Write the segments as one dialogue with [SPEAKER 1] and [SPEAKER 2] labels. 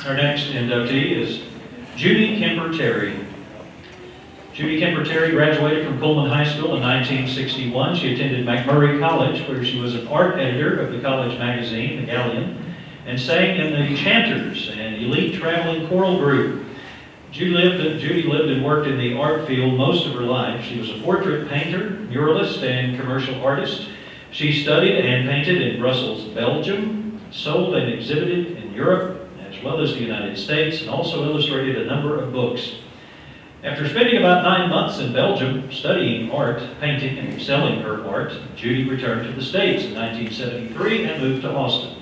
[SPEAKER 1] Our next inductee is Judy Kemper Terry. Judy Kemper Terry graduated from Coleman High School in 1961. She attended McMurray College, where she was an art editor of the college magazine, The Galleon, and sang in the Chanters, an elite traveling choral group. Judy lived and worked in the art field most of her life. She was a portrait painter, muralist, and commercial artist. She studied and painted in Brussels, Belgium, sold and exhibited in Europe, as well as the United States, and also illustrated a number of books. After spending about 9 months in Belgium studying art, painting, and selling her art, Judy returned to the States in 1973 and moved to Austin.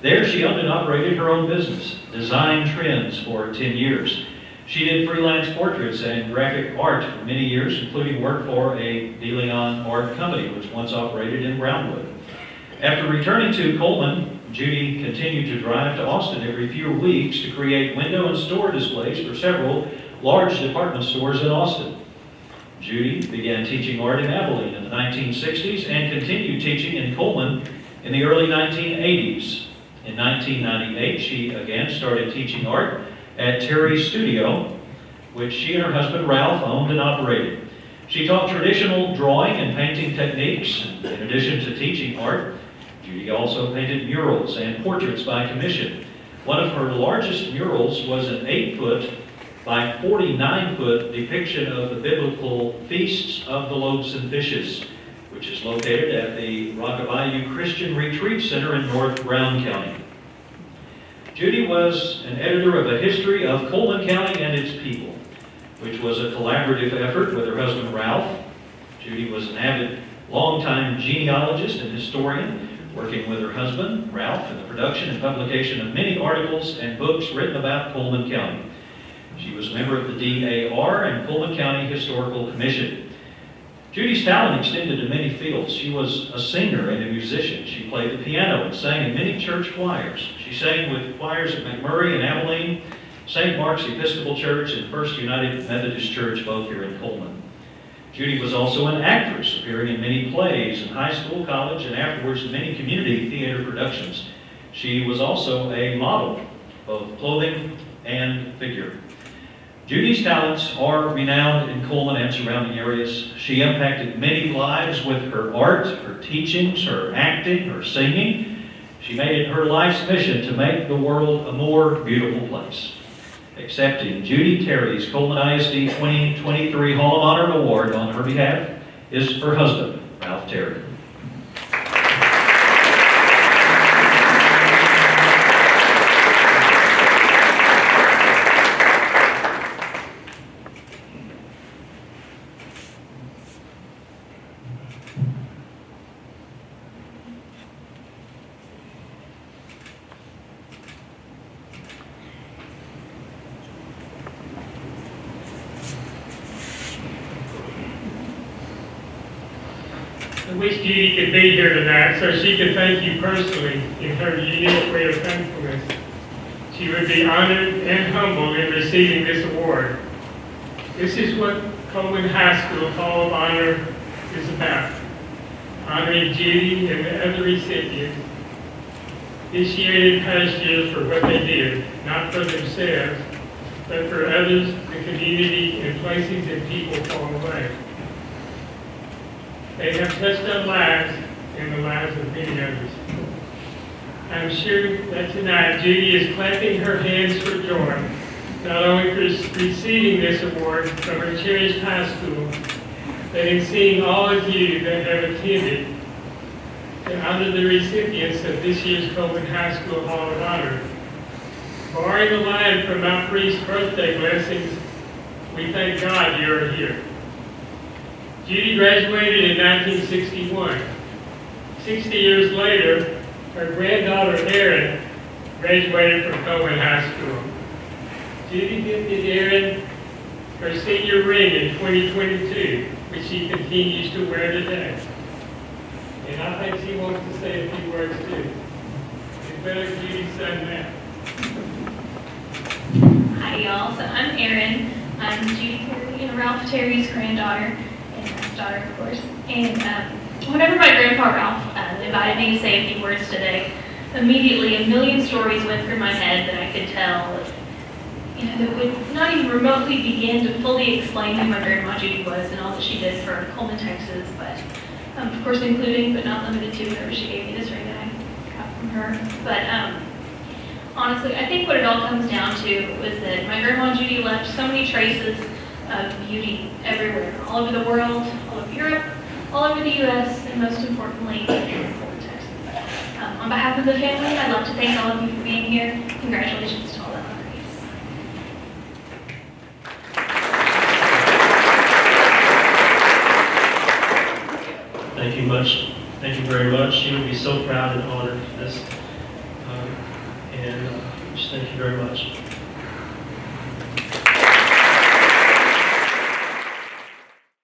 [SPEAKER 1] There she owned and operated her own business, Design Trends, for 10 years. She did freelance portraits and graphic art for many years, including work for a De Leon art company, which once operated in Brownwood. After returning to Coleman, Judy continued to drive to Austin every few weeks to create window and store displays for several large department stores in Austin. Judy began teaching art in Abilene in the 1960s and continued teaching in Coleman in the early 1980s. In 1998, she again started teaching art at Terry's Studio, which she and her husband Ralph owned and operated. She taught traditional drawing and painting techniques. In addition to teaching art, Judy also painted murals and portraits by commission. One of her largest murals was an 8-foot by 49-foot depiction of the biblical Feasts of the Loaves and Fishes, which is located at the Rockabye Christian Retreat Center in North Brown County. Judy was an editor of a history of Coleman County and its people, which was a collaborative effort with her husband Ralph. Judy was an avid, longtime genealogist and historian, working with her husband Ralph in the production and publication of many articles and books written about Coleman County. She was a member of the DAR and Coleman County Historical Commission. Judy's talent extended to many fields. She was a singer and a musician. She played the piano and sang in many church choirs. She sang with choirs at McMurray and Abilene, St. Mark's Episcopal Church, and First United Methodist Church, both here in Coleman. Judy was also an actress, appearing in many plays in high school, college, and afterwards in many community theater productions. She was also a model, both clothing and figure. Judy's talents are renowned in Coleman and surrounding areas. She impacted many lives with her art, her teachings, her acting, her singing. She made it her life's mission to make the world a more beautiful place. Accepting Judy Terry's Coleman ISD 2023 Hall of Honor Award on her behalf is her husband, Ralph Terry.
[SPEAKER 2] I wish Judy could be here tonight so she could thank you personally in her unique way of thankfulness. She would be honored and humbled in receiving this award. This is what Coleman High School Hall of Honor is about, honoring Judy and the other recipients this year and past years for what they did, not for themselves, but for others, the community, and places and people far away. They have touched our lives and the lives of many others. I'm sure that tonight Judy is clapping her hands for joy, not only for receiving this award from her cherished high school, but in seeing all of you that have attended to honor the recipients of this year's Coleman High School Hall of Honor. Barring a line from my priest's birthday blessings, we thank God you are here. Judy graduated in 1961. 60 years later, her granddaughter Erin graduated from Coleman High School. Judy gifted Erin her senior ring in 2022, which she continues to wear today. And I think she wants to say a few words too. It's better Judy said that.
[SPEAKER 3] Hi y'all, so I'm Erin. I'm Judy Terry and Ralph Terry's granddaughter. Daughter, of course. And whenever my grandpa Ralph invited me to say a few words today, immediately a million stories went through my head that I could tell, that would not even remotely begin to fully explain who my grandma Judy was and all that she did for Coleman, Texas, but of course including, but not limited to, whenever she gave me this ring that I got from her. But honestly, I think what it all comes down to was that my grandma Judy left so many traces of beauty everywhere, all over the world, all over Europe, all over the U.S., and most importantly, in Coleman, Texas. On behalf of the family, I'd like to thank all of you for being here. Congratulations to all the honorees.
[SPEAKER 4] Thank you much. Thank you very much. She would be so proud and honored for this. Just thank you very much.